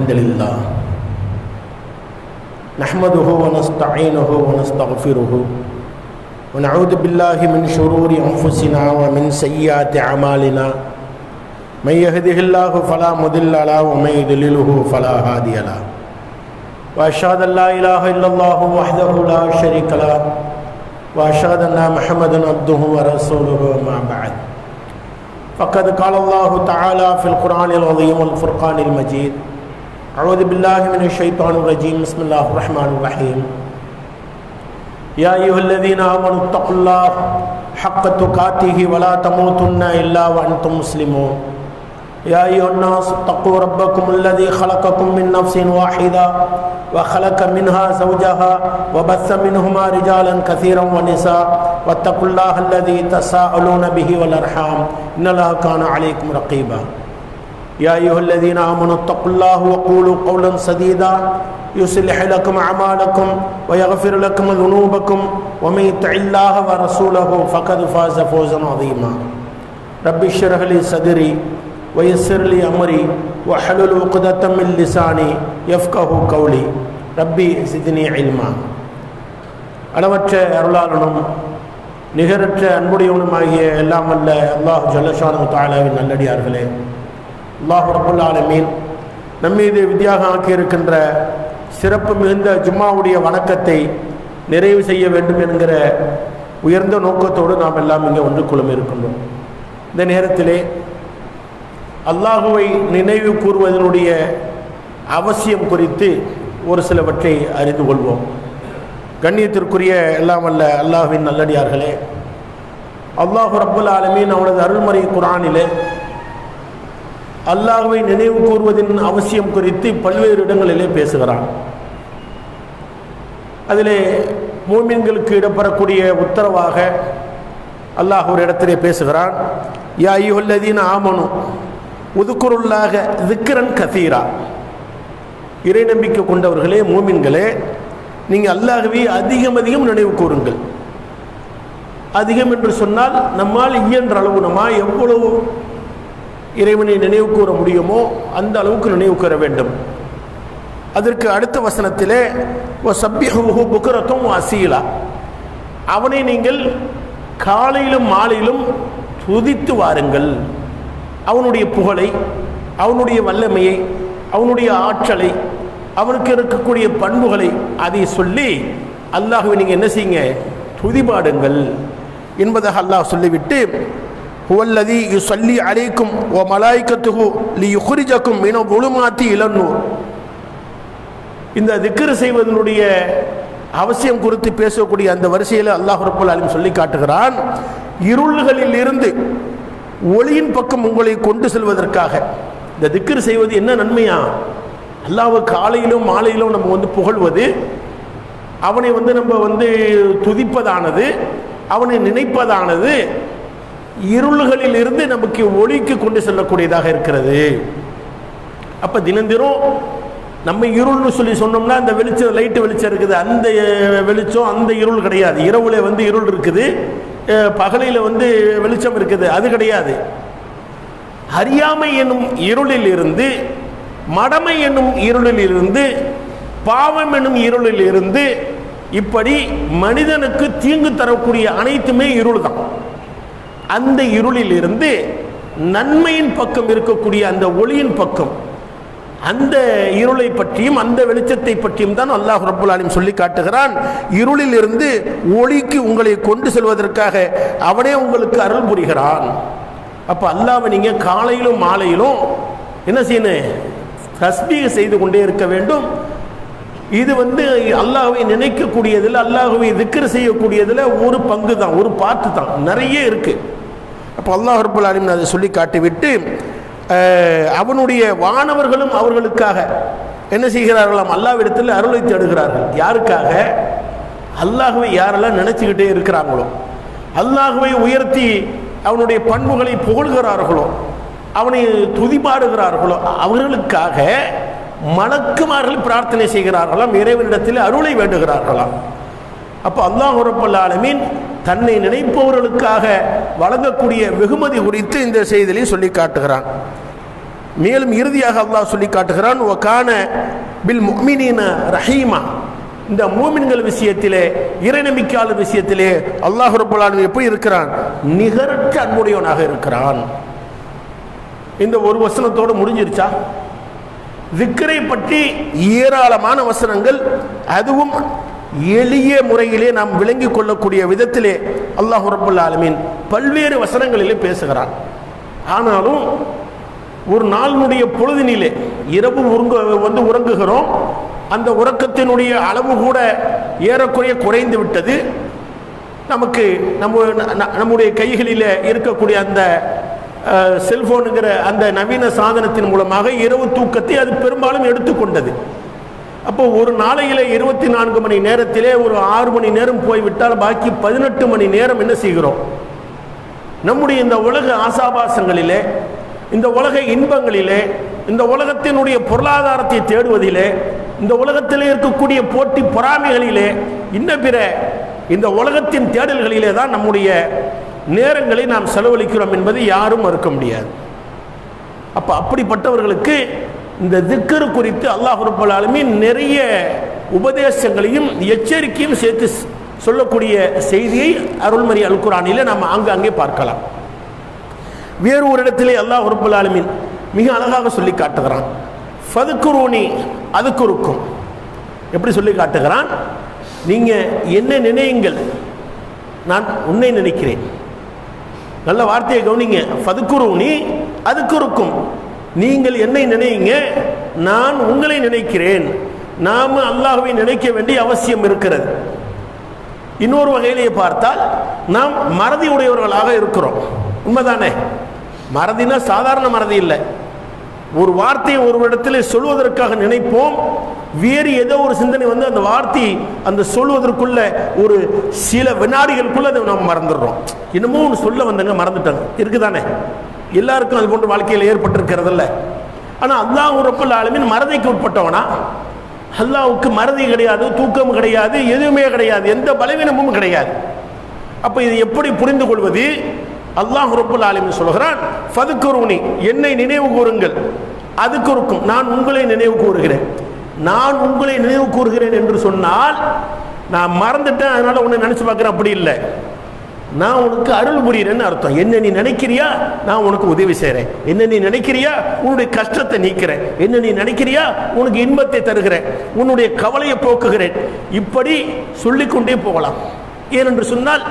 الحمد لله نحمده ونستعينه ونستغفره ونعوذ بالله من شرور أنفسنا ومن سيئات أعمالنا من يهده الله فلا مضل له ومن يضلله فلا هادي له وأشهد أن لا إله إلا الله وحده لا شريك له وأشهد أن محمدا عبده ورسوله أما بعد فقد قال الله تعالى في القرآن العظيم والفرقان المجيد أعوذ بالله من الشيطان الرجيم بسم الله الرحمن الرحيم يا أيها الذين آمنوا اتقوا الله حق تقاته ولا تموتن إلا وأنتم مسلمون يا أيها الناس اتقوا ربكم الذي خلقكم من نفس واحدة وخلق منها زوجها وبث منهما رجالا كثيرا ونساء واتقوا الله الذي تساءلون به والأرحام إن الله كان عليكم رقيبا يا أيها الذين آمنوا اتقوا الله وقولوا قولا سديدا يصلح لكم أعمالكم ويغفر لكم ذنوبكم ومن يطع الله ورسوله فقد فاز فوزا عظيما رب اشرح لي صدري ويسر لي أمري واحلل عقدة من لساني يفقهوا قولي ربي زدني علما அளவற்ற அருளாளனும் நிகரற்ற அன்புடையவனுமாகிய எல்லாம் அல்ல அல்லாஹ் ஜல்லஷானு தஆலாவின் நல்லடியார்களே, அல்லாஹ் ரப்பல் ஆலமீன் நம்மீது விதியாக ஆக்கியிருக்கின்ற சிறப்பு மிகுந்த ஜும்மாவுடைய வணக்கத்தை நிறைவு செய்ய வேண்டும் என்கிற உயர்ந்த நோக்கத்தோடு நாம் எல்லாம் இங்கே ஒன்று குழும இருக்கின்றோம். இந்த நேரத்திலே அல்லாஹுவை நினைவு கூறுவதனுடைய அவசியம் குறித்து ஒரு சிலவற்றை அறிந்து கொள்வோம். கண்ணியத்திற்குரிய எல்லாம் அல்ல அல்லாஹ்வின் நல்லடியார்களே, அல்லாஹ் ரப்பல் ஆலமீன் அவனது அருள்மறை குர்ஆனிலே அல்லாஹ்வை நினைவு கூறுவதின் அவசியம் குறித்து பல்வேறு இடங்களிலே பேசுகிறான். அதிலே மூமின்களுக்கு இடப்பெறக்கூடிய உத்தரவாக அல்லாஹ் ஒரு இடத்திலே பேசுகிறான். யா அய்யுஹல்லதீன ஆமனு உதுக்குருல்லாஹ திக்ரன் கதீரா, இறை நம்பிக்கை கொண்டவர்களே மூமின்களே, நீங்கள் அல்லாஹ்வை அதிகம் அதிகம் நினைவு கூறுங்கள். அதிகம் என்று சொன்னால் நம்மால் இயன்ற அளவு நம்ம எவ்வளவு இறைவனை நினைவு கூற முடியுமோ அந்த அளவுக்கு நினைவு கூற வேண்டும். அதற்கு அடுத்த வசனத்திலே வஸப்பிஹூஹு புக்ரத்தும் வஅசீலா, அவனை நீங்கள் காலையிலும் மாலையிலும் துதித்து வாருங்கள். அவனுடைய புகழை, அவனுடைய வல்லமையை, அவனுடைய ஆற்றலை, அவனுக்கு இருக்கக்கூடிய பண்புகளை அதை சொல்லி அல்லாஹ்வை நீங்கள் என்ன செய்யுங்க, துதிபாடுங்கள் என்பதாக அல்லாஹ் சொல்லிவிட்டு ஹுவல்லதி யுஸல்லி அலைக்கும் வ மலாயிகத்துஹு லியுக்ரிஜக்கும் மின ظுலுமாத்தி இலன் நூர், இந்த திக்ர் செய்வதனுடைய அவசியம் குறித்து பேசக்கூடிய அந்த வரிசையில் அல்லாஹ் ரப்பல் ஆலமீன் சொல்லி காட்டுகிறான், இருள்களில் இருந்து ஒளியின் பக்கம் உங்களை கொண்டு செல்வதற்காக. இந்த திக்ர் செய்வது என்ன நன்மையா? அல்லாஹ்வை காலையிலும் மாலையிலும் நம்ம புகழ்வது, அவனை நம்ம துதிப்பதானது, அவனை நினைப்பதானது இருள்களில் இருந்து நமக்கு ஒளிக்கு கொண்டு செல்லக்கூடியதாக இருக்கிறது. அப்போ தினந்தினம் நம்ம இருள்னு சொல்லி சொன்னோம்னா அந்த வெளிச்சம், லைட்டு வெளிச்சம் இருக்குது, அந்த வெளிச்சம் அந்த இருள் கிடையாது. இரவுல இருள் இருக்குது, பகலில் வெளிச்சம் இருக்குது, அது கிடையாது. அறியாமை என்னும் இருளில் இருந்து, மடமை என்னும் இருளில் இருந்து, பாவம் என்னும் இருளில் இருந்து, இப்படி மனிதனுக்கு தீங்கு தரக்கூடிய அனைத்துமே இருள் தான். அந்த இருளில் இருந்து நன்மையின் பக்கம் இருக்கக்கூடிய அந்த ஒளியின் பக்கம், அந்த இருளை பற்றியும் அந்த வெளிச்சத்தை பற்றியும் தான் அல்லாஹ் ரப்பல் ஆலமீன் சொல்லி காட்டுகிறான். இருளில் இருந்து ஒளிக்கு உங்களை கொண்டு செல்வதற்காக அவனே உங்களுக்கு அருள் புரிகிறான். அப்போ அல்லாஹ்வை நீங்கள் காலையிலும் மாலையிலும் என்ன செய்யணும், தஸ்பீஹ் செய்து கொண்டே இருக்க வேண்டும். இது அல்லாஹ்வை நினைக்கக்கூடியதில், அல்லாஹ்வை திக்ர் செய்யக்கூடியதில் ஒரு பங்கு தான், ஒரு பார்ட்டு தான், நிறைய இருக்கு. அப்போ அல்லாஹ் ரப்பல் ஆலமீன் அதை சொல்லி காட்டிவிட்டு அவனுடைய வானவர்களும் அவர்களுக்காக என்ன செய்கிறார்களாம், அல்லாஹ்விடத்தில் அருளை தேடுகிறார்கள். யாருக்காக? அல்லாஹ்வை யாரெல்லாம் நினைச்சுக்கிட்டே இருக்கிறாங்களோ, அல்லாஹ்வை உயர்த்தி அவனுடைய பண்புகளை புகழ்கிறார்களோ, அவனை துதிபாடுகிறார்களோ, அவர்களுக்காக மலக்குமார்கள் பிரார்த்தனை செய்கிறார்களாம், இறைவனிடத்தில் அருளை வேண்டுகிறார்களாம். அப்போ அல்லாஹ் ரப்பல் ஆலமீன் தன்னை நினைப்பவர்களுக்காக வழங்கக்கூடிய வெகுமதி குறித்து இந்த செய்தியை சொல்லி காட்டுகிறான். மேலும் இறுதியாக அல்லாஹ் சொல்லி காட்டுகிறான், வகான பில் முஃமினீன ரஹீமா. இந்த மூமின்கள் விஷயத்திலே, இறைநம்பிக்கையாளர் விஷயத்திலே அல்லாஹ் ரப்பல் ஆலமீன் எப்படி இருக்கிறான்? நிகரற்ற அன்புடையவனாக இருக்கிறான். இந்த ஒரு வசனத்தோடு முடிஞ்சிருச்சா? திக்ரை பற்றி ஏராளமான வசனங்கள், அதுவும் எளிய முறையிலே நாம் விளங்கிக் கொள்ளக்கூடிய விதத்திலே அல்லாஹ் ரப்பல் ஆலமீன் பல்வேறு வசனங்களிலே பேசுகிறான். ஆனாலும் ஒரு நாளினுடைய பொழுதினிலே இரவு உறங்குகிறோம், அந்த உறக்கத்தினுடைய அளவு கூட ஏறக்குறைய குறைந்து விட்டது. நமக்கு நம்முடைய கைகளில் இருக்கக்கூடிய அந்த செல்போனுங்கிற அந்த நவீன சாதனத்தின் மூலமாக இரவு தூக்கத்தை அது பெரும்பாலும் எடுத்துக்கொண்டது. அப்போ ஒரு நாளையில 24 மணி நேரத்திலே ஒரு 6 மணி நேரம் போய்விட்டால் பாக்கி 18 மணி நேரம் என்ன செய்கிறோம்? நம்முடைய இந்த உலக ஆசாபாசங்களிலே, இந்த உலக இன்பங்களிலே, இந்த உலகத்தினுடைய பொருளாதாரத்தை தேடுவதிலே, இந்த உலகத்திலே இருக்கக்கூடிய போட்டி பொறாமைகளிலே, இன்ன பிற இந்த உலகத்தின் தேடல்களிலே தான் நம்முடைய நேரங்களை நாம் செலவழிக்கிறோம் என்பதை யாரும் மறுக்க முடியாது. அப்போ அப்படிப்பட்டவர்களுக்கு இந்த திக்ர் குறித்து அல்லாஹ் ரப்பல் ஆலமீன் நிறைய உபதேசங்களையும் எச்சரிக்கையும் சேர்த்து சொல்லக்கூடிய செய்தியை அருள்மறை அல் குர்ஆனிலே நாம் அங்கே பார்க்கலாம். வேறு ஒரு இடத்திலே அல்லாஹ் ரப்பல் ஆலமீன் மிக அழகாக சொல்லி காட்டுகிறான், ஃபதுக்குரூனி அதுக்குருக்கும். எப்படி சொல்லி காட்டுகிறான்? நீங்க என்ன நினையுங்கள், நான் உன்னை நினைக்கிறேன். நல்ல வார்த்தையை கவனிங்க. ஃபதுக்குரூனி அதுக்குருக்கும், நீங்கள் என்னை நினையுங்க, நான் உங்களை நினைக்கிறேன். நாம அல்லாஹ்வை நினைக்க வேண்டிய அவசியம் இருக்கிறது. இன்னொரு வகையிலே பார்த்தால் நாம் மறதி உடையவர்களாக இருக்கிறோம். உண்மைதானே? மறதினா சாதாரண மறதி இல்லை. ஒரு வார்த்தையை ஒரு இடத்துல சொல்வதற்காக நினைப்போம், வேறு ஏதோ ஒரு சிந்தனை வந்து அந்த வார்த்தை அந்த சொல்வதற்குள்ள ஒரு சில வினாடிகளுக்குள்ள அதை நாம் மறந்துடுறோம். இன்னமும் ஒன்று சொல்ல வந்தங்க மறந்துட்டாங்க, இருக்குதானே? எல்லாருக்கும் அது போன்ற வாழ்க்கையில் ஏற்பட்டிருக்கிறதில்ல. ஆனால் அல்லாஹ் ரப்பல் ஆலமீன் மறதிக்கு உட்பட்டவனா? அல்லாஹ்வுக்கு மறதி கிடையாது, தூக்கம் கிடையாது, எதுவுமே கிடையாது, எந்த பலவீனமும் கிடையாது. அப்போ இதை எப்படி புரிந்து கொள்வது? அல்லாஹ் ரப்பல் ஆலமீன் சொல்கிறான், ஃபதுக்குரூனி, என்னை நினைவு கூறுங்கள், அதுக்குருக்கும், நான் உங்களை நினைவு கூறுகிறேன். நான் உங்களை நினைவு கூறுகிறேன் என்று சொன்னால் நான் மறந்துட்டேன் அதனால உன்னை நினைச்சு பார்க்கிறேன், அப்படி இல்லை. நான் உனக்கு அருள் புரிகிறேன்னு அர்த்தம். என்ன நீ நினைக்கிறியா, நான் உனக்கு உதவி செய்கிறேன். என்ன நீ நினைக்கிறியா, உன்னுடைய கஷ்டத்தை நீக்கிறேன். என்ன நீ நினைக்கிறியா, உனக்கு இன்பத்தை தருகிறேன், உன்னுடைய கவலையை போக்குகிறேன். இப்படி சொல்லிக்கொண்டே போகலாம். ஏனென்று சொன்னால்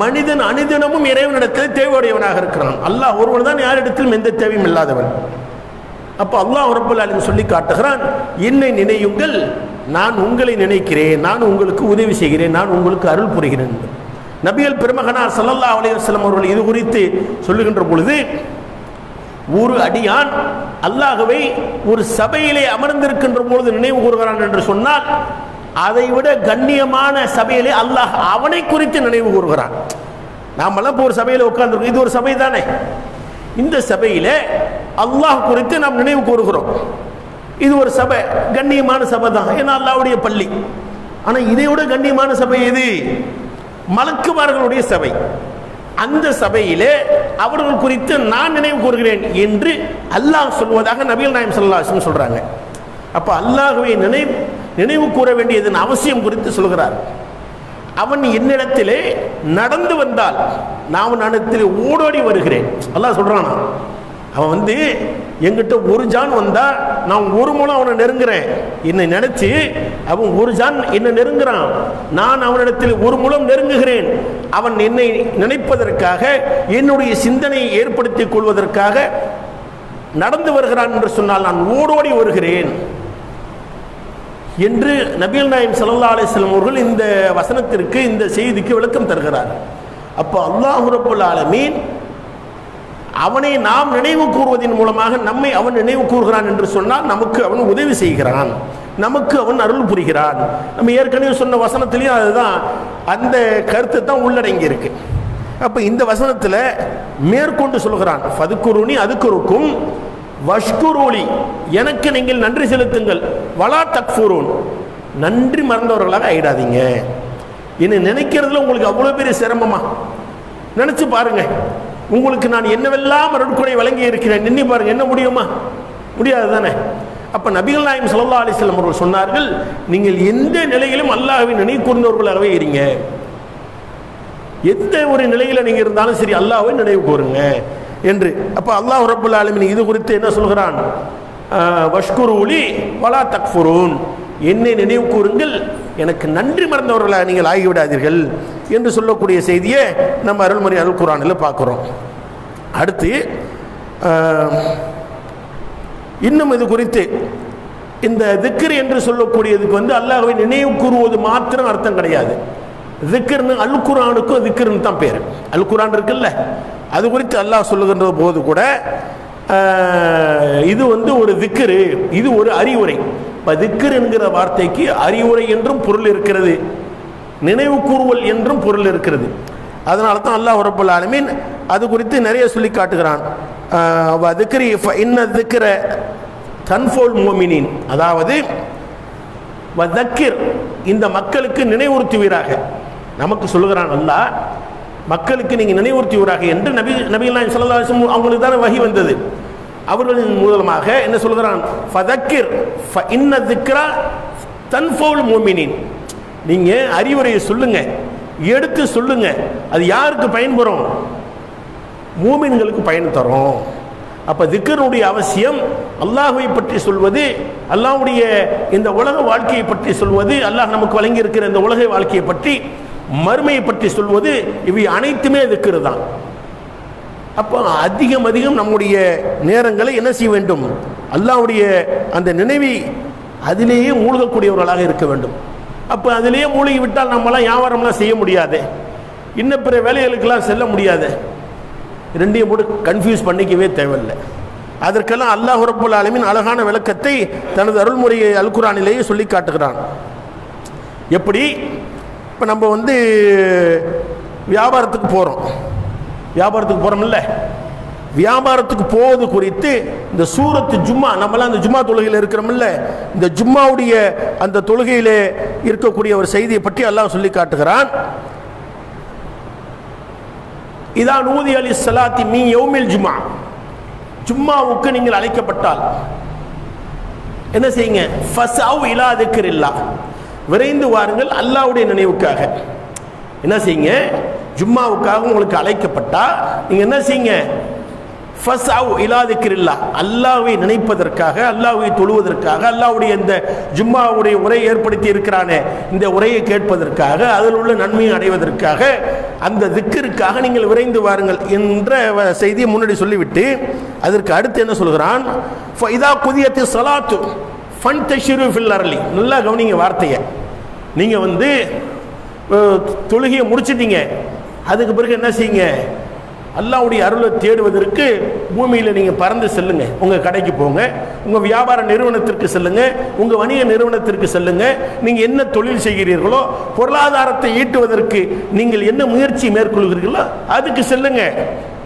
மனிதன் அனுதினமும் இறைவனிடத்தில் தேவையுடையவனாக இருக்கிறான். அல்லாஹ் ஒருவன் தான் யாரிடத்திலும் எந்த தேவையும் இல்லாதவன். அப்போ அல்லாஹ் ரப்பல் ஆலமீன் சொல்லி காட்டுகிறான், என்னை நினையுங்கள், நான் உங்களை நினைக்கிறேன், நான் உங்களுக்கு உதவி செய்கிறேன், நான் உங்களுக்கு அருள் புரிகிறேன். நபிகள் பெருமகனார் ஸல்லல்லாஹு அலைஹி வஸல்லம் அவர்கள் இது குறித்து சொல்லுகின்ற பொழுது, ஒரு அடியான் அல்லாஹ்வை ஒரு சபையிலே அமர்ந்திருக்கின்ற பொழுது நினைவு கூறுகிறான் என்று சொன்னால், அதை விட கண்ணியமான சபையிலே அல்லாஹ் அவனை குறித்து நினைவு கூறுகிறான். நாமெல்லாம் இப்போ ஒரு சபையில் உட்கார்ந்துருக்கோம், இது ஒரு சபை தானே. இந்த சபையிலே அல்லாஹ் குறித்து நாம் நினைவு கூறுகிறோம். இது ஒரு சபை, கண்ணியமான சபை தான், ஏன்னா அல்லாஹ்வுடைய பள்ளி. ஆனால் இதை விட கண்ணியமான சபை எது? மலக்குமார்களுடைய சபை. அந்த சபையிலே அவர்கள் குறித்து நான் நினைவு கூறுகிறேன் என்று அல்லாஹ் சொல்வதாக நபிகள் நாயகம் ஸல்லல்லாஹு அலைஹி வஸல்லம் சொல்றாங்க. அப்ப அல்லாஹ்வை நினைவு கூற வேண்டியதன் அவசியம் குறித்து சொல்கிறார். அவன் என்னிடத்திலே நடந்து வந்தால் நான் அவனிடத்திலே ஓடோடி வருகிறேன். அல்லாஹ் சொல்றானா, அவன் வந்து எங்கிட்ட ஒரு ஜான் வந்தா நான் ஒரு மூலம் அவனை நெருங்குறேன். என்னை நினைச்சு அவன் ஒரு ஜான் என்னை நெருங்குறான், நான் அவனிடத்தில் ஒரு மூலம் நெருங்குகிறேன். அவன் என்னை நினைப்பதற்காக, என்னுடைய சிந்தனையை ஏற்படுத்திக் கொள்வதற்காக நடந்து வருகிறான் என்று சொன்னால் நான் ஓடோடி வருகிறேன் என்று நபிகள் நாயகம் ஸல்லல்லாஹு அலைஹி வஸல்லம் அவர்கள் இந்த வசனத்திற்கு, இந்த செய்திக்கு விளக்கம் தருகிறார். அப்போ அல்லாஹ் ரப்பல் ஆலமீன் அவனை நாம் நினைவு கூறுவதன் மூலமாக நம்மை அவன் நினைவு கூறுகிறான் என்று சொன்னால் நமக்கு அவன் உதவி செய்கிறான், நமக்கு அவன் அருள் புரிகிறான். நம்ம ஏற்கனவே சொன்ன வசனத்திலையும் அதுதான், அந்த கருத்து தான் உள்ளடங்கி இருக்கு. அப்போ இந்த வசனத்தில் மேற்கொண்டு சொல்கிறான், ஃபதுக்குரூனி அதுக்குருக்கும் வஷ்குரூலி, எனக்கு நீங்கள் நன்றி செலுத்துங்கள், வலா தக்ஃபுரூன், நன்றி மறந்தவர்களாக ஆயிடாதீங்க. என்னை நினைக்கிறதுல உங்களுக்கு அவ்வளோ பெரிய சிரமமா? நினைச்சு பாருங்க. உங்களுக்கு நான் என்னவெல்லாம் அருட்கொடை வழங்கி இருக்கிறேன், எண்ணி பாருங்க, என்ன முடியுமா? முடியாது தானே. அப்ப நபிகள் நாயகம் ஸல்லல்லாஹு அலைஹி வஸல்லம் அவர்கள் சொன்னார்கள், நீங்கள் எந்த நிலையிலும் அல்லாஹ்வை நினைவு கூர்ந்தவர்களாகவே இருங்க. எந்த ஒரு நிலையில நீங்க இருந்தாலும் சரி அல்லாஹ்வை நினைவு கூறுங்க என்று. அப்ப அல்லாஹ் ரப்பல் ஆலமீன் இது குறித்து என்ன சொல்கிறான்? வஷ்குருலி வலா தக்ஃபுரூன், என்னை நினைவு கூறுங்கள், எனக்கு நன்றி மறந்தவர்களாக நீங்கள் ஆகிவிடாதீர்கள் என்று சொல்லக்கூடிய செய்தியை நம்ம அருள்மறை அல் குர்ஆனில் பார்க்குறோம். அடுத்து இன்னும் இது குறித்து இந்த திக்ர் என்று சொல்லக்கூடியதுக்கு அல்லாஹ்வை நினைவு கூறுவது மாத்திரம் அர்த்தம் கிடையாது. திக்ர்னு அல் குர்ஆனுக்கும் திக்ர்னு தான் பேர். அல் குர்ஆன் இருக்குல்ல, அது குறித்து அல்லாஹ் சொல்லுகின்ற போது கூட இது ஒரு திக்ரு, இது ஒரு அறிவுரை. திக்ர் என்கிற வார்த்தைக்கு அறிவுரை என்றும் பொருள் இருக்கிறது, நினைவு கூறுவல் என்றும் பொருள் இருக்கிறது. அதனால தான் அல்லாஹ் ரப்பல் ஆலமீன் அது குறித்து நிறைய சொல்லி காட்டுகிறான். அதாவது இந்த மக்களுக்கு நினைவுறுத்துவீராக, நமக்கு சொல்லுகிறான் அல்லாஹ், மக்களுக்கு நீங்க நினைவுறுத்துவீராக என்று நபிகள் நாயகம் ஸல்லல்லாஹு அலைஹி வஸல்லம் அவங்களுக்கு தானே வஹி வந்தது. அவர்களின் மூலமாக என்ன சொல்கிறான்? ஃபதக்கிர் ஃபஇன்ன திக்ரா தன்ஃபவுல் முஃமினீன், நீங்க அறிவுரையை சொல்லுங்க, எடுத்து சொல்லுங்க, அது யாருக்கு பயன்பெறும்? மூமின்களுக்கு பயன் தரும். அப்ப திக்ருடைய அவசியம், அல்லாஹ்வை பற்றி சொல்வது, அல்லாஹ்வுடைய இந்த உலக வாழ்க்கையை பற்றி சொல்வது, அல்லாஹ் நமக்கு வழங்கி இருக்கிற இந்த உலக வாழ்க்கையை பற்றி, மறுமையை பற்றி சொல்வது, இவை அனைத்துமே திக்ரு தான். அப்போ அதிகம் நம்முடைய நேரங்களை என்ன செய்ய வேண்டும்? அல்லாஹ்வுடைய அந்த நினைவை அதிலேயே மூழ்கக்கூடியவர்களாக இருக்க வேண்டும். அப்போ அதிலேயே மூழ்கி விட்டால் நம்மளாம் வியாபாரம்லாம் செய்ய முடியாது, இன்னும் பிற வேலைகளுக்கெல்லாம் செல்ல முடியாது. ரெண்டையும் போட்டு கன்ஃபியூஸ் பண்ணிக்கவே தேவையில்லை. அதற்கெல்லாம் அல்லாஹ் ரப்பல் ஆலமீன் அழகான விளக்கத்தை தனது அருள்முறையை அல் குர்ஆனிலேயே சொல்லி காட்டுகிறான். எப்படி? இப்போ நம்ம வியாபாரத்துக்கு போகிறோம்ல, வியாபாரத்துக்கு போவது குறித்து இந்த சூரத்து ஜும்மா, நம்மளாம் அந்த ஜும்மா தொழுகையில் இருக்கிறோம்ல, இந்த ஜும்மாவுடைய அந்த தொழுகையில் இருக்கக்கூடிய ஒரு செய்தியை பற்றி அல்லாஹ் சொல்லி காட்டுகிறான். இதா நூதி அலி ஸலாத்தி மீ யௌமில் ஜும்மா, ஜும்மாவுக்கு நீங்கள் அழைக்கப்பட்டால் என்ன செய்யுங்க? ஃபஸவு இலா திக்ரில்லாஹ், விரைந்து வாருங்கள் அல்லாஹ்வுடைய நினைவுக்காக. என்ன செய்யுங்க? ஜும்மாவுக்காக உங்களுக்கு அழைக்கப்பட்டா நீங்க என்ன செய்யுங்க? ஃபஸவு இலா திக்ரில்லாஹ், அல்லாஹ்வை நினைப்பதற்காக, அல்லாஹ்வை தொழுவதற்காக, அல்லாஹ்வுடைய இந்த ஜும்மாவுடைய உரை ஏற்படுத்தி இருக்கிறானே இந்த உரையை கேட்பதற்காக, அதில் உள்ள நன்மையை அடைவதற்காக, அந்த திக்ருக்காக நீங்கள் விரைந்து வாருங்கள் என்ற செய்தியை முன்னாடி சொல்லிவிட்டு அதற்கு அடுத்து என்ன சொல்கிறான்? ஃபஇதா குதியத்தி ஸலாத்து ஃபன்தஷிரு ஃபில் அர்லி. நல்லா கவனிங்க வார்த்தையை. நீங்க தொழுகையை முடிச்சிட்டீங்க, அதுக்கு பிறகு என்ன செய்யுங்க? அல்லாஹ்வுடைய அருளை தேடுவதற்கு பூமியில் நீங்கள் பறந்து செல்லுங்க. உங்கள் கடைக்கு போங்க, உங்கள் வியாபார நிறுவனத்திற்கு செல்லுங்க, உங்கள் வணிக நிறுவனத்திற்கு செல்லுங்க. நீங்கள் என்ன தொழில் செய்கிறீர்களோ, பொருளாதாரத்தை ஈட்டுவதற்கு நீங்கள் என்ன முயற்சி மேற்கொள்கிறீர்களோ அதுக்கு செல்லுங்க.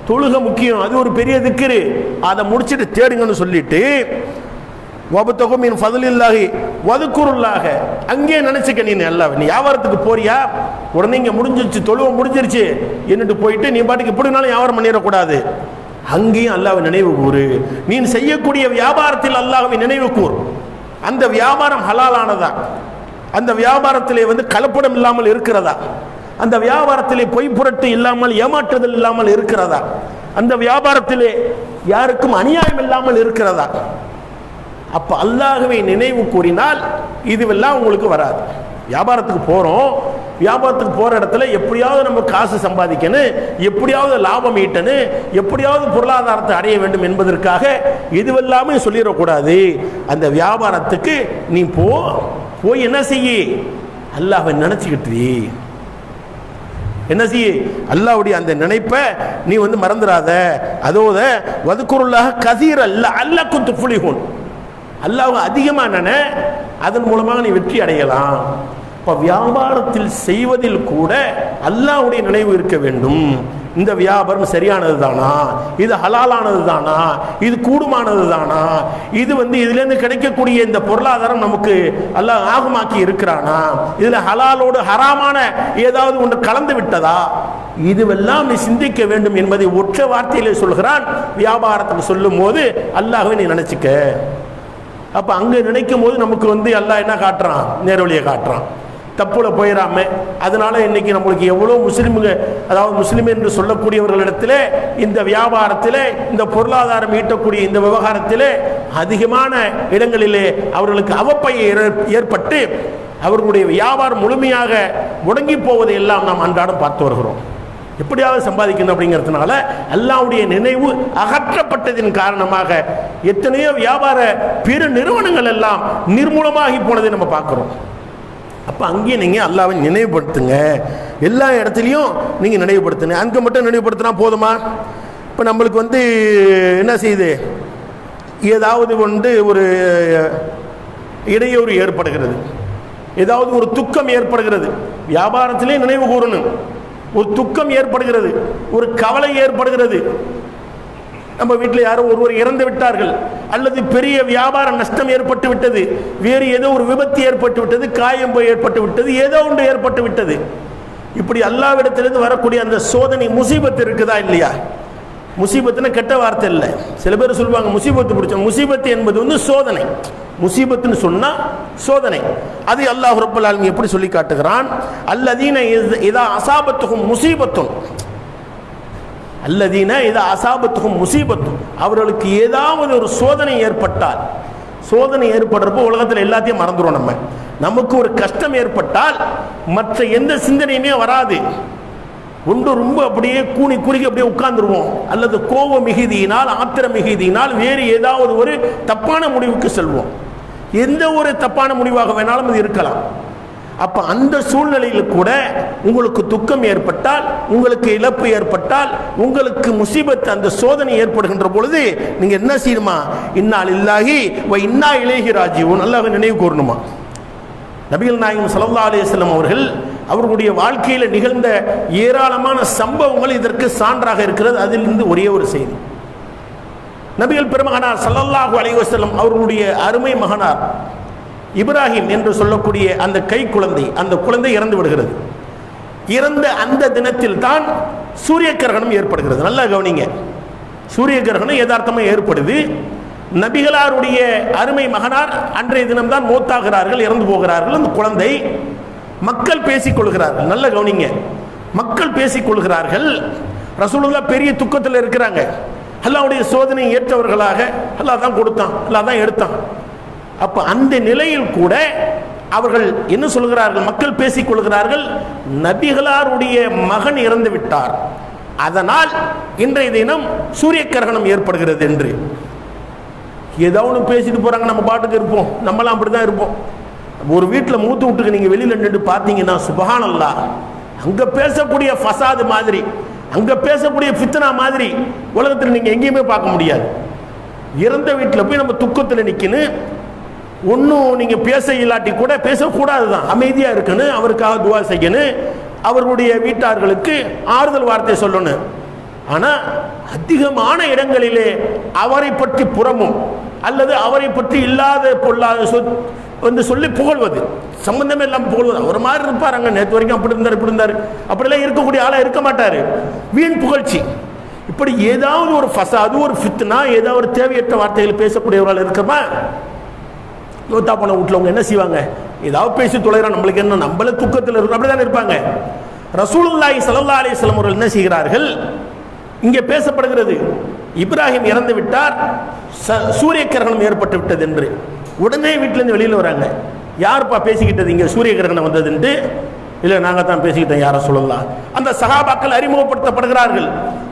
தொழுகை முக்கியம், அது ஒரு பெரிய திக்ரு, அதை முடிச்சுட்டு தேடுங்கன்னு சொல்லிட்டு வபுத்தகுமின் ஃபதுலில்லாஹி வதுக்குருல்லாஹ, அங்கே நினைச்சுக்க. நீ அல்லாஹ், நீ வியாபாரத்துக்கு போறியா, உடனே இங்கே முடிஞ்சிருச்சு, தொழுவை முடிஞ்சிருச்சு என்னட்டு போயிட்டு நீ பாட்டுக்கு எப்படினாலும் வியாபாரம் பண்ணிடக்கூடாது. அங்கேயும் அல்லாஹ்வை நினைவு கூறு. நீ செய்யக்கூடிய வியாபாரத்தில் அல்லாஹ்வை நினைவு கூறு. அந்த வியாபாரம் ஹலாலானதா, அந்த வியாபாரத்திலே கலப்படம் இல்லாமல் இருக்கிறதா, அந்த வியாபாரத்திலே பொய் புரட்டு இல்லாமல் ஏமாற்றுதல் இல்லாமல் இருக்கிறதா, அந்த வியாபாரத்திலே யாருக்கும் அநியாயம் இல்லாமல் இருக்கிறதா. அப்ப அல்லாஹ்வை நினைவு கூறினால் இதுவெல்லாம் உங்களுக்கு வராது. வியாபாரத்துக்கு போறோம், வியாபாரத்துக்கு போற இடத்துல எப்படியாவது நம்ம காசு சம்பாதிக்கணும், எப்படியாவது லாபம் ஈட்டணும், எப்படியாவது பொருளாதாரத்தை அடைய வேண்டும் என்பதற்காக இதுவெல்லாமே சொல்லிடக்கூடாது. அந்த வியாபாரத்துக்கு நீ போய் என்ன செய்ய? அல்லாஹ்வை நினைச்சுக்கிட்டு என்ன செய்ய? அல்லாஹ்வுடைய அந்த நினைப்பை நீ மறந்துடாத. அதோட வதுக்குருல்லாஹ கஸீரன் லஅல்லக்கும் துஃப்லிஹூன், அல்லாஹ்வை அதிகமாக நினை, அதன் மூலமாக நீ வெற்றி அடையலாம். இப்போ வியாபாரத்தில் செய்வதில் கூட அல்லாஹ்வுடைய நினைவு இருக்க வேண்டும். இந்த வியாபாரம் சரியானது தானா, இது ஹலாலானது தானா, இது கூடுமானது தானா, இது இதுலேருந்து கிடைக்கக்கூடிய இந்த பொருளாதாரம் நமக்கு அல்லாஹ் ஆகமாக்கி இருக்கிறானா, இதில் ஹலாலோடு ஹராமான ஏதாவது ஒன்று கலந்து விட்டதா, இதுவெல்லாம் நீ சிந்திக்க வேண்டும் என்பதை ஒற்றை வார்த்தையிலே சொல்கிறான். வியாபாரத்துக்கு சொல்லும் போது அல்லாஹ்வை நீ நினைச்சுக்க. அப்ப அங்க நினைக்கும் போது நமக்கு அல்லாஹ் என்ன காட்டுறான்? நேர்வழியை காட்டுறான். தப்புல போயிடாம. அதனால இன்னைக்கு நம்மளுக்கு எவ்வளோ முஸ்லிமுங்க, அதாவது முஸ்லிம் என்று சொல்லக்கூடியவர்களிடத்தில் இந்த வியாபாரத்தில், இந்த பொருளாதாரம் ஈட்டக்கூடிய இந்த விவகாரத்தில் அதிகமான இடங்களிலே அவர்களுக்கு அவப்பை ஏற்பட்டு அவர்களுடைய வியாபாரம் முழுமையாக முடங்கி போவதை எல்லாம் நாம் அன்றாடம் பார்த்து வருகிறோம். எப்படியாவது சம்பாதிக்கணும் அப்படிங்கிறதுனால அல்லாஹ்வுடைய நினைவு அகற்றப்பட்டதின் காரணமாக எத்தனையோ வியாபார பெரு நிறுவனங்கள் எல்லாம் நிர்மூலமாகி போனதை நம்ம பார்க்கிறோம். அப்போ அங்கேயும் நீங்கள் அல்லாஹ்வை நினைவுபடுத்துங்க. எல்லா இடத்துலையும் நீங்கள் நினைவுபடுத்துங்க. அங்கே மட்டும் நினைவுபடுத்தினா போதுமா? இப்போ நம்மளுக்கு என்ன செய்யுது? ஏதாவது ஒரு இடையூறு ஏற்படுகிறது, ஏதாவது ஒரு துக்கம் ஏற்படுகிறது, வியாபாரத்திலே நினைவு கூறணும். ஒரு துக்கம் ஏற்படுகிறது, ஒரு கவலை ஏற்படுகிறது. நம்ம வீட்டில் யாரோ ஒருவர் இறந்து விட்டார்கள், அல்லது பெரிய வியாபார நஷ்டம் ஏற்பட்டு விட்டது, வேறு ஏதோ ஒரு விபத்து ஏற்பட்டு விட்டது, காயம் ஏற்பட்டு விட்டது, ஏதோ ஒன்று ஏற்பட்டு விட்டது. இப்படி அல்லாஹ்விடத்திலிருந்து வரக்கூடிய அந்த சோதனை முசீபத்து இருக்குதா இல்லையா? முசீபத்துன்னு கெட்ட வார்த்தை இல்லை. சில பேர் சொல்லுவாங்க முசீபத்து பிடிச்ச. முசீபத்து என்பது சோதனை. முசீபத்துன்னு சொன்னா சோதனை. அது அல்லாஹ் ரப்பல் ஆலமீன் எப்படி சொல்லி காட்டுகிறான்? அல்லதீன இதா அஸாபத்துஹும் முசீபத்துன், அல்லதீன இதா அஸாபத்துஹும் முசீபத்துன், அவர்களுக்கு ஏதாவது ஒரு சோதனை ஏற்பட்டால், சோதனை ஏற்படுறப்போ உலகத்தில் எல்லாத்தையும் மறந்துடும். நமக்கு ஒரு கஷ்டம் ஏற்பட்டால் மற்ற எந்த சிந்தனையுமே வராது. ஒன்று ரொம்ப அப்படியே கூனி குறுகி அப்படியே உட்கார்ந்துருவோம், அல்லது கோப மிகுதியினால், ஆத்திர மிகுதியினால் வேறு ஏதாவது ஒரு தப்பான முடிவுக்கு செல்வோம். எந்த ஒரு தப்பான முடிவாக வேணாலும் அது இருக்கலாம். அப்ப அந்த சூழ்நிலையில் கூட உங்களுக்கு துக்கம் ஏற்பட்டால், உங்களுக்கு இழப்பு ஏற்பட்டால், உங்களுக்கு முசீபத், அந்த சோதனை ஏற்படுகின்ற பொழுது நீங்க என்ன செய்யணுமா? இன்னா லில்லாஹி வ இன்னா இலைஹி ராஜிஊன், அல்லாஹ்வை நினைவு கூறணுமா? நபிகள் நாயகம் ஸல்லல்லாஹு அலைஹி வஸல்லம் அவர்கள் அவர்களுடைய வாழ்க்கையில் நிகழ்ந்த ஏராளமான சம்பவங்கள் இதற்கு சான்றாக இருக்கிறது. அதிலிருந்து ஒரே ஒரு செய்தி. நபிகள் பெருமகனார் ஸல்லல்லாஹு அலைஹி வஸல்லம் அவர்களுடைய அருமை மகனார் இப்ராஹிம் என்று சொல்லக்கூடிய அந்த கை குழந்தை, அந்த குழந்தை இறந்து விடுகிறது. இறந்த அந்த தினத்தில் தான் சூரிய கிரகணம் ஏற்படுகிறது. நல்லா கவனிங்க, சூரிய கிரகணம் யதார்த்தமாக ஏற்படுது. நபிகளாருடைய அருமை மகனார் அன்றைய தினம்தான் மௌத்தாகிறார்கள், இறந்து போகிறார்கள். அந்த குழந்தை, மக்கள் பேசிக் கொள்கிறார்கள். நல்ல கவனிங்க, மக்கள் பேசிக் கொள்கிறார்கள். ரசூலுல்லாஹ் பெரிய துக்கத்தில் இருக்கிறாங்க. அல்லாஹ்வுடைய சோதனை ஏற்றவர்களாக அல்லாஹ் தான் கொடுத்தான், அல்லாஹ் தான் எடுத்தான். அப்ப அந்த நிலையில் கூட அவர்கள் என்ன சொல்கிறார்கள்? மக்கள் பேசிக் கொள்கிறார்கள், நபிகளாருடைய மகன் இறந்து விட்டார், அதனால் இன்றைய தினம் சூரிய கிரகணம் ஏற்படுகிறது என்று. ஏதாவது பேசிட்டு போறாங்க, நம்ம பாட்டுக்கு இருப்போம். நம்மளாம் அப்படிதான் இருப்போம். ஒரு வீட்டில் மூத்து விட்டுக்கு நீங்க வெளியில நின்று பார்த்தீங்கன்னா சுப்ஹானல்லாஹ், அங்க பேசக்கூடிய ஃபசாது மாதிரி, அங்க பேசக்கூடிய ஃபித்னா மாதிரி உலகத்தில் நீங்க எங்கேயுமே பார்க்க முடியாது. இறந்த வீட்டில் போய் நம்ம துக்கத்தில் நிற்கணும். ஒன்றும் நீங்க பேச இல்லாட்டி கூட பேசக்கூடாது தான், அமைதியா இருக்கணும், அவருக்காக துவா செய்யணும், அவர்களுடைய வீட்டார்களுக்கு ஆறுதல் வார்த்தை சொல்லணும். ஆனா அதிகமான இடங்களிலே அவரை பற்றி புறமும் அல்லது அவரை பற்றி இல்லாத பொல்லாத சொல்லி புகழ்வது, சம்பந்தமே இல்லாமல் புகழ்வது. ஒரு மாதிரி இருப்பார், அங்கே நேற்று வரைக்கும் அப்படி இருந்தார் இப்படி இருந்தார், அப்படிலாம் இருக்கக்கூடிய ஆளாக இருக்க மாட்டார். வீண் புகழ்ச்சி, இப்படி ஏதாவது ஒரு ஃபசாது, ஒரு ஃபித்னா, ஏதாவது ஒரு தேவையற்ற வார்த்தைகள் பேசக்கூடியவர்கள் இருக்கமா? யோத்தா போன வீட்டில் என்ன செய்வாங்க? ஏதாவது பேசி தொலைகிறோம், நம்மளுக்கு என்ன, நம்மள துக்கத்தில் இருக்கும், அப்படிதான் இருப்பாங்க. ரசூலுல்லாஹி ஸல்லல்லாஹு அலைஹி வஸல்லம் அவர்கள் என்ன செய்கிறார்கள்? இங்கே பேசப்படுகிறது, இப்ராஹிம் இறந்து விட்டார், சூரிய கிரகணம் ஏற்பட்டு விட்டது என்று. உடனே வீட்டிலேருந்து வெளியில் வராங்க. யாருப்பா பேசிக்கிட்டது இங்கே சூரிய கிரகணம் வந்ததுன்ட்டு? இல்லை, நாங்கள் தான் பேசிக்கிட்டோம் யாரை சொல்லலாம். அந்த சஹாபாக்கள் அறிமுகப்படுத்தப்படுகிறார்கள்.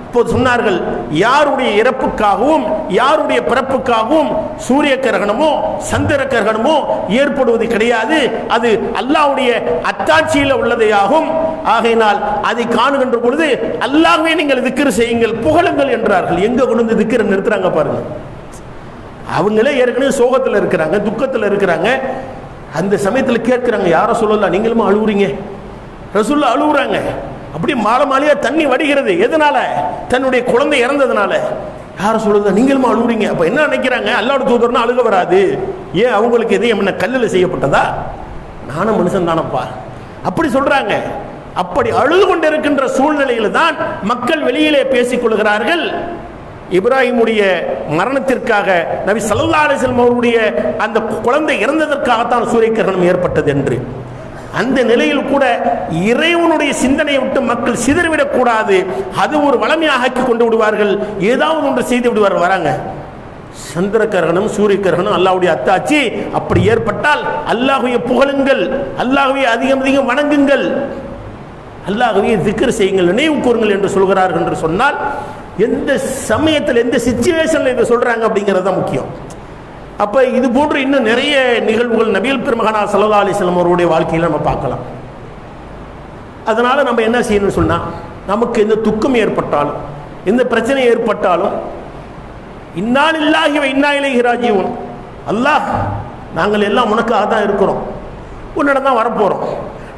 இப்போது சொன்னார்கள், யாருடைய இறப்புக்காகவும் யாருடைய பிறப்புக்காகவும் சூரிய கிரகணமோ சந்திர கிரகணமோ ஏற்படுவது கிடையாது. அது அல்லாஹ்வுடைய அத்தாட்சியில் உள்ளதையாகும். ஆகையினால் அதை காணுகின்ற பொழுது அல்லாஹ்வே நீங்கள் திக்ர் செய்யுங்கள், புகழுங்கள் என்றார்கள். எங்க கொண்டு வந்து திக்ர் நிறுத்துறாங்க பாருங்க. அவங்களே ஏற்கனவே சோகத்தில் இருக்கிறாங்க, துக்கத்தில் இருக்கிறாங்க. அந்த சமயத்தில் கேட்கிறாங்க, யாரை சொல்லலாம், நீங்களும் அழுவுறீங்க? ரசூலுல்லாஹ் அழுவுறாங்க. அப்படி மாலை மாலையா தண்ணி வடிகிறது. எதனால? தன்னுடைய குழந்தை இறந்ததுனால. யாரை சொல்லுதா, நீங்களும் அழுவுறீங்க? அப்ப என்ன நினைக்கிறாங்க? அல்லாஹ்வுடைய தூதர்னா அழுக வராது. ஏன் அவங்களுக்கு எதையும் என்ன கல்லில் செய்யப்பட்டதா? நானும் மனுஷன் தானப்பா, அப்படி சொல்றாங்க. அப்படி அழுது கொண்டிருக்கின்ற சூழ்நிலையில் தான் மக்கள் வெளியிலே பேசிக் கொள்கிறார்கள், இப்ராஹிமுடைய மரணத்திற்காக, நபி ஸல்லல்லாஹு அலைஹி வஸல்லம் அவருடைய அந்த குழந்தை இறந்ததற்காகத்தான் சூரிய கிரகணம் ஏற்பட்டது என்று. அந்த நிலையில் கூட இறைவனுடைய சிந்தனையை விட்டு மக்கள் சிதறிவிடக் கூடாது, அது ஒரு வளமையாக ஆக்கி கொண்டு விடுவார்கள், ஏதாவது ஒன்று செய்து விடுவார்கள். வராங்க சந்திர கிரகணம், சூரிய கிரகணம் அல்லாஹ்வுடைய அத்தாட்சி, அப்படி ஏற்பட்டால் அல்லாஹ்வை புகழுங்கள், அல்லாஹ்வை அதிகம் அதிகம் வணங்குங்கள், அல்லாஹ்வை திக்ர் செய்யுங்கள், நினைவு கூறுங்கள் என்று சொல்கிறார்கள். என்று சொன்னால் எந்த சமயத்தில் எந்த சிச்சுவேஷனில் இதை சொல்றாங்க அப்படிங்கிறது தான் முக்கியம். அப்போ இது போன்று இன்னும் நிறைய நிகழ்வுகள் நபிகள் பெருமகனார் ஸல்லல்லாஹு அலைஹி வஸல்லம் அவருடைய வாழ்க்கையில் நம்ம பார்க்கலாம். அதனால நம்ம என்ன செய்யணும்னு சொன்னால், நமக்கு எந்த துக்கம் ஏற்பட்டாலும் எந்த பிரச்சனை ஏற்பட்டாலும் இன்னா லில்லாஹி வ இன்னா இலைஹி ராஜிஊன், அல்லாஹ் நாங்கள் எல்லாம் உனக்காக தான் இருக்கிறோம், உன்னிடம் தான் வரப்போகிறோம்,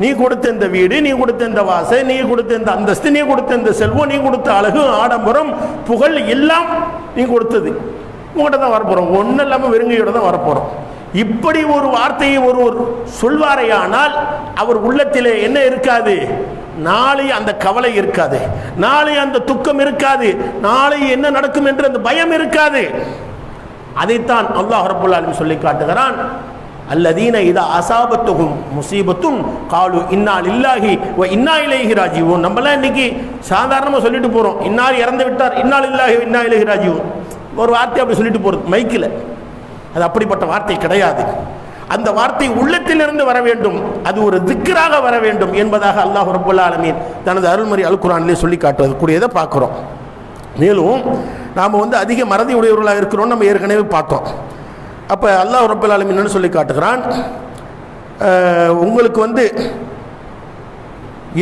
நீ கொடுத்த இந்த வீடு, நீ கொடுத்த இந்த வாசை, நீ கொடுத்த இந்த அந்தஸ்து, நீ கொடுத்த இந்த செல்வம், நீ கொடுத்த அழகு ஆடம்பரம் புகழ் எல்லாம் நீ கொடுத்தது, உங்கள்கிட்ட தான் வரப்போகிறோம், ஒன்றும் இல்லாமல் வெறுங்கையோட தான் வரப்போகிறோம். இப்படி ஒரு வார்த்தையை ஒருவர் சொல்வாரையானால் அவர் உள்ளத்திலே என்ன இருக்காது, நாளை அந்த கவலை இருக்காது, நாளை அந்த துக்கம் இருக்காது, நாளை என்ன நடக்கும் என்று அந்த பயம் இருக்காது. அதைத்தான் அல்லாஹ் ரப்பல் ஆலமீன் சொல்லி காட்டுகிறான், அல்லதீன இதா அஸாபத்துஹும் முஸீபத்துன் காலு இன்னா லில்லாஹி வ இன்னா இலைஹி ராஜிஊன். நம்மளாம் இன்னைக்கு சாதாரணமாக சொல்லிட்டு போகிறோம், இன்னார் இறந்து விட்டார், இன்னா லில்லாஹி வ இன்னா இலைஹி ராஜிஊன், ஒரு வார்த்தை அப்படி சொல்லிட்டு போகிறது மைக்கில். அது அப்படிப்பட்ட வார்த்தை கிடையாது. அந்த வார்த்தை உள்ளத்திலிருந்து வர வேண்டும், அது ஒரு திக்ராக வர வேண்டும் என்பதாக அல்லாஹ் ரப்பல் ஆலமீன் தனது அருள்மறை அல் குர்ஆனிலே சொல்லி காட்டுவது கூடியதை பார்க்குறோம். மேலும் நாம் அதிக மறதி உடையவர்களாக இருக்கிறோம், நம்ம ஏற்கனவே பார்த்தோம். அப்போ அல்லாஹ் ரப்பல் ஆலமீன் என்ன சொல்லி காட்டுகிறான், உங்களுக்கு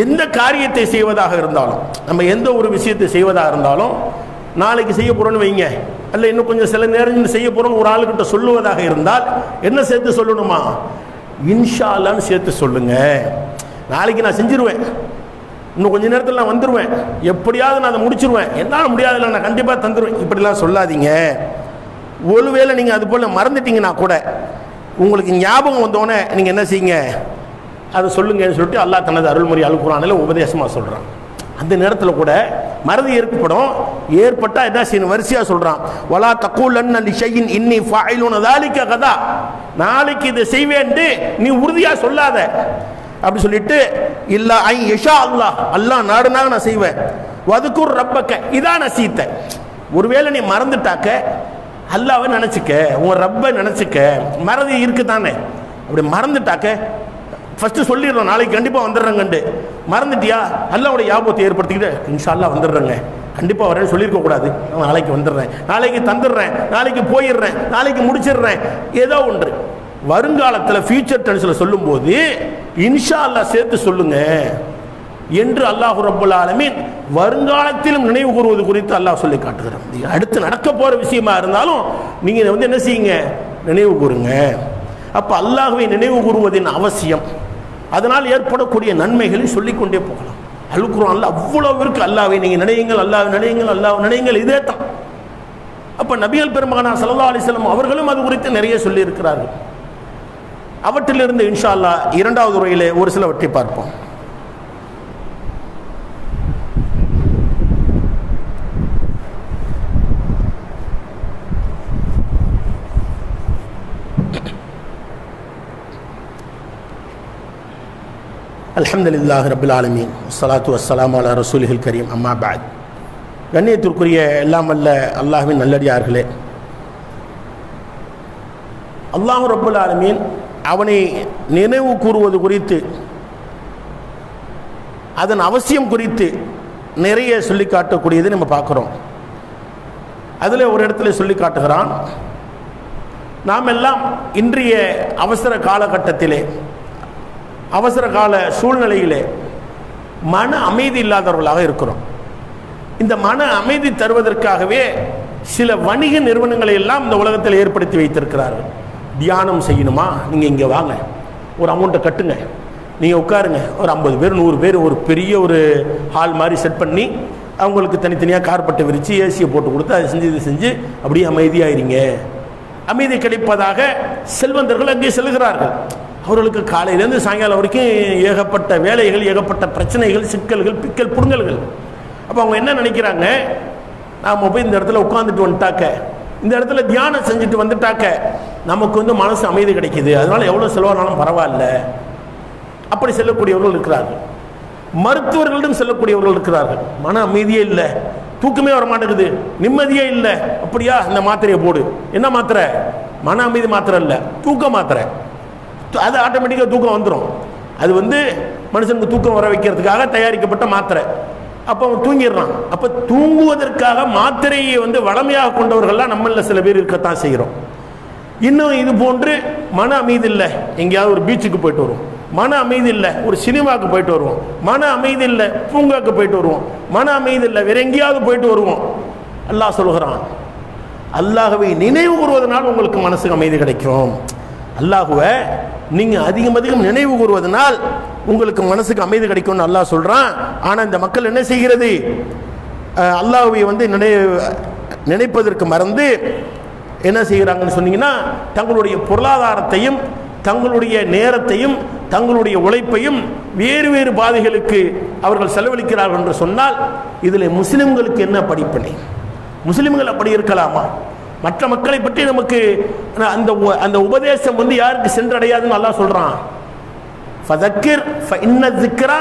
எந்த காரியத்தை செய்வதாக இருந்தாலும், நம்ம எந்த ஒரு விஷயத்தை செய்வதாக இருந்தாலும், நாளைக்கு செய்ய போகிறோன்னு வைங்க, அல்ல இன்னும் கொஞ்சம் சில நேரம் செய்ய போகிறோன்னு ஒரு ஆளுக்கிட்ட சொல்லுவதாக இருந்தால் என்ன சேர்த்து சொல்லணுமா, இன்ஷா அல்லாஹ்னு சேர்த்து சொல்லுங்க. நாளைக்கு நான் செஞ்சிருவேன், இன்னும் கொஞ்ச நேரத்தில் நான் வந்துடுவேன், எப்படியாவது நான் அதை முடிச்சிருவேன், என்னால் முடியாதுல்ல நான் கண்டிப்பாக தந்துடுவேன், இப்படிலாம் சொல்லாதீங்க. ஒருவேளை நீங்கள் அது போல் மறந்துட்டீங்கன்னா கூட உங்களுக்கு ஞாபகம் வந்தோடனே நீங்கள் என்ன செய்யுங்க, அதை சொல்லுங்கன்னு சொல்லிட்டு அல்லாஹ் தனது அருள்மறை அல் குர்ஆனில் உபதேசமாக சொல்கிறான். அந்த நேரத்தில் கூட மறதி ஏற்படும், ஏற்பட்டால் என்ன செய்யணும், வரிசையாக சொல்கிறான், வலா தக்கூலன்ன லிஷைஇன் இன்னி ஃபாயிலுன் ذلك கதா, நாளைக்கு இதை செய்வேன்ட்டு நீ உறுதியாக சொல்லாத. அப்படி சொல்லிட்டு இல்லா ஐ யஷா அல்லாஹ், அல்லாஹ் நாடுனாக நான் செய்வேன், வதுக்குர் ரப்பக்க இதான் நசீத்த. ஒருவேளை நீ மறந்துட்டாக்க அல்லாவை நினச்சிக்க, உன் ரப்பை நினச்சிக்க, மறதி இருக்கு தானே, அப்படி மறந்துட்டாக்க ஃபஸ்ட்டு சொல்லிடுறோம் நாளைக்கு கண்டிப்பாக வந்துடுறேங்கண்டு, மறந்துட்டியா அல்லாவோட ஞாபகத்தை ஏற்படுத்திக்கிட்டு இன்ஷா அல்லாஹ் வந்துடுறேங்க, கண்டிப்பாக வரேன்னு சொல்லியிருக்கக்கூடாது, நான் நாளைக்கு வந்துடுறேன், நாளைக்கு தந்துடுறேன், நாளைக்கு போயிடுறேன், நாளைக்கு முடிச்சிடுறேன், ஏதோ ஒன்று வருங்காலத்தில் ஃபியூச்சர் டென்ஸில் சொல்லும்போது இன்ஷா அல்லாஹ் சேர்த்து சொல்லுங்க என்று அல்லாஹ் ரப்பல் ஆலமீன் வருங்காலத்திலும் நினைவு கூறுவது குறித்து அல்லாஹ் சொல்லி காட்டுகிறான். அடுத்து நடக்க போகிற விஷயமா இருந்தாலும் நீங்கள் என்ன செய்யுங்க, நினைவு கூறுங்க. அப்போ அல்லாஹ்வை நினைவு கூறுவதின் அவசியம், அதனால் ஏற்படக்கூடிய நன்மைகளை சொல்லிக்கொண்டே போகலாம். அல் குர்ஆனில் அவ்வளவு இருக்கு, அல்லாஹ்வை நீங்கள் நினையுங்கள், அல்லாஹ் நினையுங்கள், அல்லாஹ் நினையுங்கள், இதே தான். அப்போ நபிகள் பெருமகனார் ஸல்லல்லாஹு அலைஹி வஸல்லம் அவர்களும் அது குறித்து நிறைய சொல்லி இருக்கிறார்கள். அவற்றிலிருந்து இன்ஷா அல்லாஹ் இரண்டாவது உரையிலே ஒரு சிலவற்றை பார்ப்போம். அல்ஹம்துலில்லாஹி ரப்பில் ஆலமீன் வஸ்ஸலாத்து வஸ்ஸலாமு அலா ரசூலிஹில் கரீம், அம்மா பஅத். கண்ணியத்திற்குரிய எல்லாம் வல்ல அல்லாஹ்வின் நல்லடியார்களே, அல்லாஹ் ரப்புல் ஆலமீன் அவனை நினைவு கூறுவது குறித்து, அதன் அவசியம் குறித்து நிறைய சொல்லி காட்டக்கூடியதை நம்ம பார்க்குறோம். அதில் ஒரு இடத்துல சொல்லி காட்டுகிறான், நாம் எல்லாம் இன்றைய அவசர காலகட்டத்திலே, அவசர கால சூழ்நிலையிலே மன அமைதி இல்லாதவர்களாக இருக்கிறோம். இந்த மன அமைதி தருவதற்காகவே சில வணிக நிறுவனங்களை எல்லாம் இந்த உலகத்தில் ஏற்படுத்தி வைத்திருக்கிறார்கள். தியானம் செய்யணுமா, நீங்கள் இங்கே வாங்க, ஒரு அமௌண்ட்டை கட்டுங்க, நீங்கள் உட்காருங்க, ஒரு 50 பேர் 100 பேர் ஒரு பெரிய ஒரு ஹால் மாதிரி செட் பண்ணி அவங்களுக்கு தனித்தனியாக கார்பெட்டை விரித்து ஏசியை போட்டு கொடுத்து அதை செஞ்சு இது செஞ்சு அப்படியே அமைதியாயிருங்க. அமைதி கிடைப்பதாக செல்வந்தர்கள் அங்கே செல்கிறார்கள். அவர்களுக்கு காலையிலேருந்து சாயங்காலம் வரைக்கும் ஏகப்பட்ட வேலைகள், ஏகப்பட்ட பிரச்சனைகள், சிக்கல்கள், பிக்கல், புடுங்கல்கள். அப்போ அவங்க என்ன நினைக்கிறாங்க, நாம் போய் இந்த இடத்துல உட்காந்துட்டு வந்துட்டாக்க, இந்த இடத்துல தியானம் செஞ்சுட்டு வந்துட்டாக்க நமக்கு மனசு அமைதி கிடைக்குது, அதனால எவ்வளோ செலவானாலும் பரவாயில்ல. அப்படி செல்லக்கூடியவர்கள் இருக்கிறார்கள். மருத்துவர்களிடம் செல்லக்கூடியவர்கள் இருக்கிறார்கள். மன அமைதியே இல்லை, தூக்கமே வர மாட்டேங்குது, நிம்மதியே இல்லை. அப்படியா, இந்த மாத்திரையை போடு. என்ன மாத்திரை? மன அமைதி மாத்திரை இல்லை, தூக்க மாத்திரை. அது ஆட்டோமேட்டிக்காக தூக்கம் வந்துடும். அது மனுஷனுக்கு தூக்கம் வர வைக்கிறதுக்காக தயாரிக்கப்பட்ட மாத்திரை. அப்போ அவன் தூங்கிடுறான். அப்போ தூங்குவதற்காக மாத்திரையை வளமையாக கொண்டவர்கள்லாம் நம்மள சில பேர் இருக்கத்தான் செய்கிறோம். இன்னும் இது போன்று மன அமைதி இல்லை, எங்கேயாவது ஒரு பீச்சுக்கு போயிட்டு வருவோம். மன அமைதி இல்லை, ஒரு சினிமாவுக்கு போயிட்டு வருவோம். மன அமைதி இல்லை, பூங்காக்கு போயிட்டு வருவோம். மன அமைதி இல்லை, வேற எங்கேயாவது போயிட்டு வருவோம். அல்லாஹ் சொல்கிறான், அல்லாஹ்வை நினைவு கூறுவதனால் உங்களுக்கு மனசுக்கு அமைதி கிடைக்கும். அல்லாஹ்வை நீங்கள் அதிகம் அதிகம் நினைவு கூறுவதனால் உங்களுக்கு மனசுக்கு அமைதி கிடைக்கும்னு அல்லாஹ் சொல்கிறான். ஆனால் இந்த மக்கள் என்ன செய்கிறது, அல்லாஹ்வை நினைப்பதற்கு மறந்து என்ன செய்கிறாங்கன்னு சொன்னீங்கன்னா, தங்களுடைய பொருளாதாரத்தையும் தங்களுடைய நேரத்தையும் தங்களுடைய உழைப்பையும் வேறு வேறு பாதைகளுக்கு அவர்கள் செலவழிக்கிறார்கள் என்று சொன்னால், இதில் முஸ்லிம்களுக்கு என்ன படிப்பினை? முஸ்லிம்கள் அப்படி இருக்கலாமா? மற்ற மக்களை பற்றி நமக்கு அந்த உபதேசம் யாருக்கு சென்றடையாதுன்னு அல்லாஹ் சொல்றான். ஃபதக்கிர் ஃபஇன்ன ذிக்ரா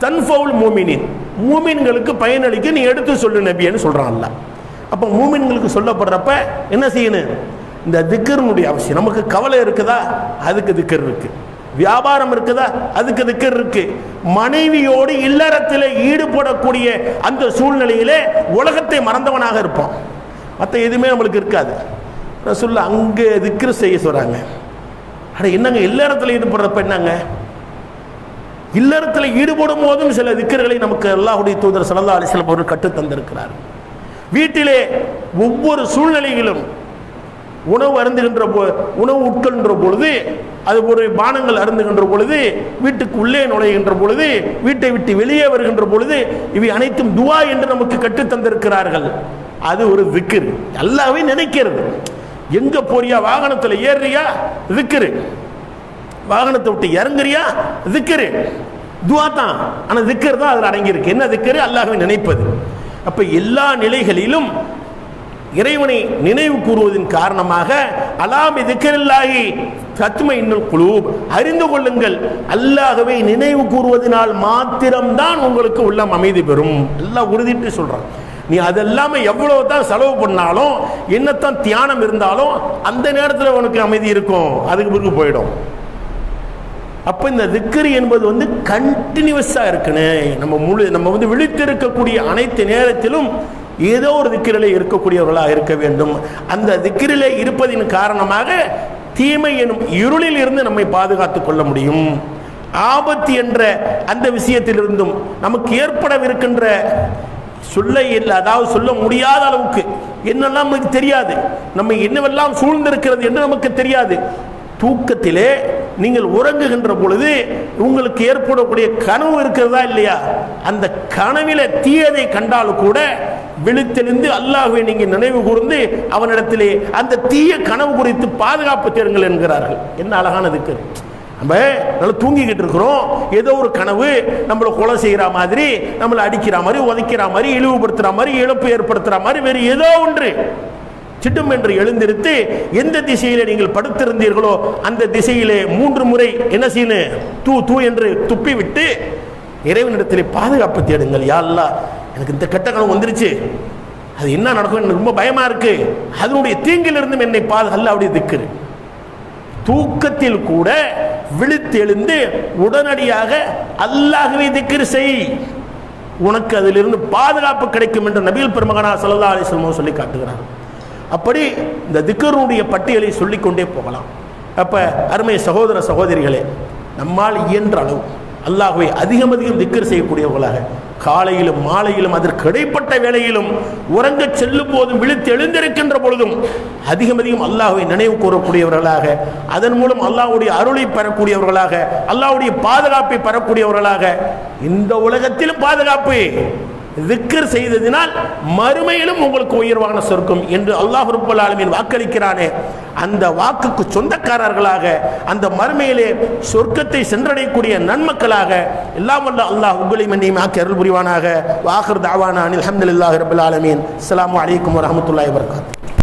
தன்ஃபவுல் மூமினின், மூமின்களுக்கு பயனளிக்க நீ எடுத்து சொல்லு நபின்னு சொல்றான் அல்லாஹ். அப்போ மூமின்களுக்கு சொல்லப்படுறப்ப என்ன செய்யணும்? இந்த திக்ருடைய அவசியம். நமக்கு கவலை இருக்குதா, அதுக்கு திக்ர் இருக்கு. வியாபாரம் இருக்குதா, அதுக்கு திக்ர் இருக்கு. மனைவியோடு இல்லறத்தில் ஈடுபடக்கூடிய அந்த சூழ்நிலையிலே உலகத்தை மறந்தவனாக இருப்போம், மற்ற எதுவுமே நம்மளுக்கு இருக்காது. ரசூலுல்லாஹ் அங்கே திக்ரு செய்ய சொல்றாங்க. அட என்னங்க, இல்லறத்தில் ஈடுபடுறப்ப என்னங்க, இல்லறத்தில் ஈடுபடும் போதும் சில திக்ர்களை நமக்கு அல்லாஹ்வுடைய தூதர் ஸல்லல்லாஹு அலைஹி வஸல்லம் அவர்கள் கற்றுத் தந்திருக்கிறார். வீட்டிலே ஒவ்வொரு சூழ்நிலையிலும் உணவு அருந்துகின்ற உணவு உட்கொள்கின்ற பொழுது, அது ஒரு பானங்கள் அருந்துகின்ற பொழுது, வீட்டுக்கு உள்ளே நுழைகின்ற பொழுது, வீட்டை விட்டு வெளியே வருகின்ற பொழுது, இவை அனைத்தும் துஆ என்று நமக்கு கற்றுத் தந்திருக்கிறார்கள். அது ஒரு திக்ர், அல்லாஹ்வை நினைக்கிறது. எங்க போறியா, வாகனத்தில் ஏறுறியா, திக்ரு. வாகனத்தை விட்டு இறங்குறியா, திக்ரு. துஆ தான், ஆனா திக்ர் தான் அதில் அடங்கியிருக்கு. என்ன திக்ரு? அல்லாஹ்வை நினைப்பது. அப்ப எல்லா நிலைகளிலும் இறைவனை நினைவு கூறுவதன் காரணமாக அலாமி திக்ரில்லாஹி தத்மைனுல் குலூப், அறிந்து கொள்ளுங்கள், அல்லாஹ்வை நினைவு கூறுவதனால் மாத்திரம்தான் உங்களுக்கு உள்ளம் அமைதி பெறும். எல்லாம் உறுதிட்டு சொல்றான். நீ அதெல்லாம எவ்வளவு தான் செலவு பண்ணாலும், என்னத்தான் தியானம் இருந்தாலும், அந்த நேரத்தில் உனக்கு அமைதி இருக்கும், அதுக்கு பிறகு போயிடும். அப்ப இந்த திக்ர் என்பது கண்டினியூஸா இருக்கணும். நம்ம விழித்திருக்கக்கூடிய அனைத்து நேரத்திலும் ஏதோ ஒரு திக்ரிலே இருக்கக்கூடியவர்களாக இருக்க வேண்டும். அந்த திக்ரிலே இருப்பதின் காரணமாக தீமை எனும் இருளில் இருந்து நம்மை பாதுகாத்துக் கொள்ள முடியும். ஆபத்து என்ற அந்த விஷயத்திலிருந்தும் நமக்கு ஏற்படவிருக்கின்ற அதாவது சொல்ல முடியாத அளவுக்கு என்னெல்லாம் நமக்கு தெரியாது, நம்ம என்னவெல்லாம் சூழ்ந்திருக்கிறது என்று நமக்கு தெரியாது. தூக்கத்திலே நீங்கள் உறங்குகின்ற பொழுது உங்களுக்கு ஏற்படக்கூடிய கனவு இருக்கிறதா இல்லையா, அந்த கனவில தீயதை கண்டாலும் கூட விழித்தெழுந்து அல்லாஹ்வை நீங்கள் நினைவு கூர்ந்து அவனிடத்திலே அந்த தீய கனவு குறித்து பாதுகாப்பு தேடுங்கள் என்கிறார்கள். என்ன அழகான திக்ர். நம்ம நல்லா தூங்கிக்கிட்டு இருக்கிறோம், ஏதோ ஒரு கனவு நம்மளை கொலை செய்கிற மாதிரி, நம்மளை அடிக்கிற மாதிரி, உதைக்கிற மாதிரி, இழிவுபடுத்துகிற மாதிரி, இழப்பு ஏற்படுத்துகிற மாதிரி, வேறு ஏதோ ஒன்று சிட்டும் என்று எழுந்திருத்து எந்த திசையிலே நீங்கள் படுத்திருந்தீர்களோ அந்த திசையிலே 3 முறை என்ன செய்யணும், தூ தூ என்று துப்பி விட்டு இறைவனிடத்திலே பாதுகாப்பு தேடுங்கள். யா அல்லாஹ், எனக்கு இந்த கெட்ட கனவு வந்துருச்சு, அது என்ன நடக்கும், எனக்கு ரொம்ப பயமா இருக்கு, அதனுடைய தீங்கிலிருந்தும் என்னை பாதுகால. அப்படி திக்ரு. தூக்கத்தில் கூட விழித்தெழுந்து உடனடியாக அல்லாஹ்வை திக்ர் செய், உனக்கு அதிலிருந்து பாதுகாப்பு கிடைக்கும் என்று நபிகள் பெருமகனார் ஸல்லல்லாஹு அலைஹி வஸல்லம் சொல்லி காட்டுகிறார். அப்படி இந்த திக்ருடைய பட்டியலை சொல்லிக்கொண்டே போகலாம். அப்ப அருமை சகோதர சகோதரிகளே, நம்மால் இயன்ற அளவு அல்லாஹ்வை அதிகம் அதிகம் திக்ர் செய்யக்கூடியவர்களாக, காலையிலும் மாலையிலும் அதற்கு இடைப்பட்ட வேளையிலும் உறங்க செல்லும் போதும் விழித்து எழுந்திருக்கின்ற பொழுதும் அதிகம் அதிகம் அல்லாஹ்வை நினைவு கூறக்கூடியவர்களாக, அதன் மூலம் அல்லாஹ்வுடைய அருளை பெறக்கூடியவர்களாக, அல்லாஹ்வுடைய பாதுகாப்பை பெறக்கூடியவர்களாக, இந்த உலகத்திலும் பாதுகாப்பு, திக்ர் செய்ததினால் மறுமையிலும் உங்களுக்கு உயர்வான சொர்க்கம் என்று அல்லாஹ் ரப்பல் ஆலமீன் வாக்களிக்கிறானே, அந்த வாக்குக்கு சொந்தக்காரர்களாக அந்த மறுமையிலே சொர்க்கத்தை சென்றடையக்கூடிய நன்மக்களாக எல்லாம் வல்ல அல்லாஹ் உங்களை மன்னியும் ஆக்கி அருள் புரிவானாக. வாஹிர் தஅவானா அல்ஹம்துலில்லாஹி ரப்பில் ஆலமீன். அஸ்ஸலாமு அலைக்கும் வரஹ்மத்துல்லாஹி வபரகாத்துஹு.